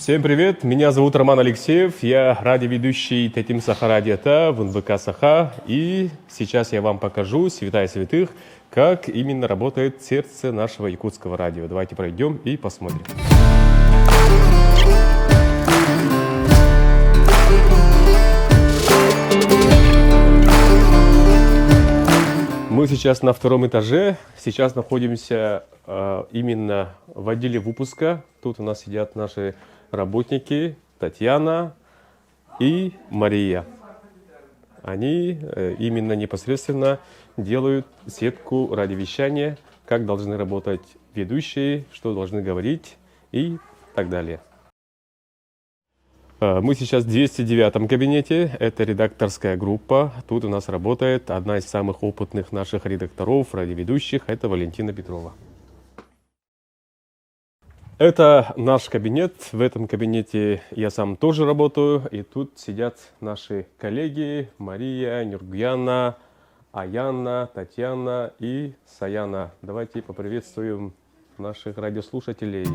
Всем привет, меня зовут Роман Алексеев, я радиоведущий Тетим Саха Радиота в НВК Саха, и сейчас я вам покажу, святая святых, как именно работает сердце нашего якутского радио. Давайте пройдем и посмотрим. Мы сейчас на втором этаже, сейчас находимся именно в отделе выпуска. Тут у нас сидят наши работники Татьяна и Мария. Они именно непосредственно делают сетку радиовещания, как должны работать ведущие, что должны говорить и так далее. Мы сейчас в 209 кабинете, это редакторская группа. Тут у нас работает одна из самых опытных наших редакторов, радиоведущих, это Валентина Петрова. Это наш кабинет, в этом кабинете я сам тоже работаю, и тут сидят наши коллеги Мария, Нюргьяна, Аяна, Татьяна и Саяна. Давайте поприветствуем наших радиослушателей.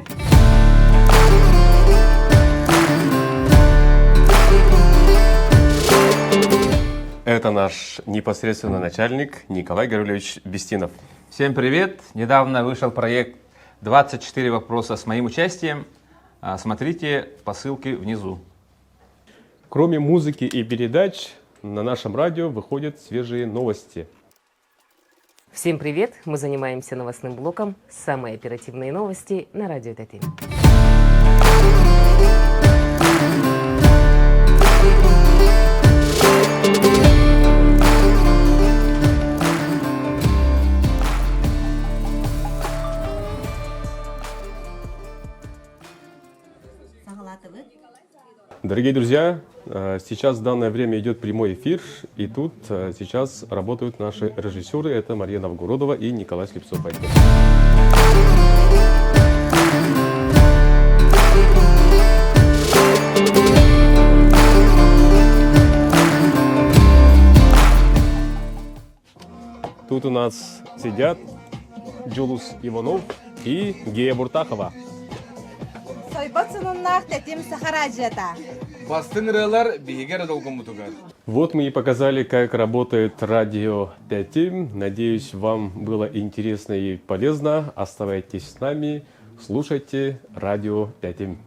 Это наш непосредственный начальник Николай Гаврилович Бестинов. Всем привет! Недавно вышел проект «24 вопроса» с моим участием. Смотрите по ссылке внизу. Кроме музыки и передач, на нашем радио выходят свежие новости. Всем привет! Мы занимаемся новостным блоком «Самые оперативные новости» на радио Тетим. Дорогие друзья, сейчас в данное время идет прямой эфир, и тут сейчас работают наши режиссеры, это Мария Новгородова и Николай Слепцов. Тут у нас сидят Джулус Иванов и Гея Буртахова. Вот мы и показали, как работает радио Тетим. Надеюсь, вам было интересно и полезно. Оставайтесь с нами, слушайте радио Тетим.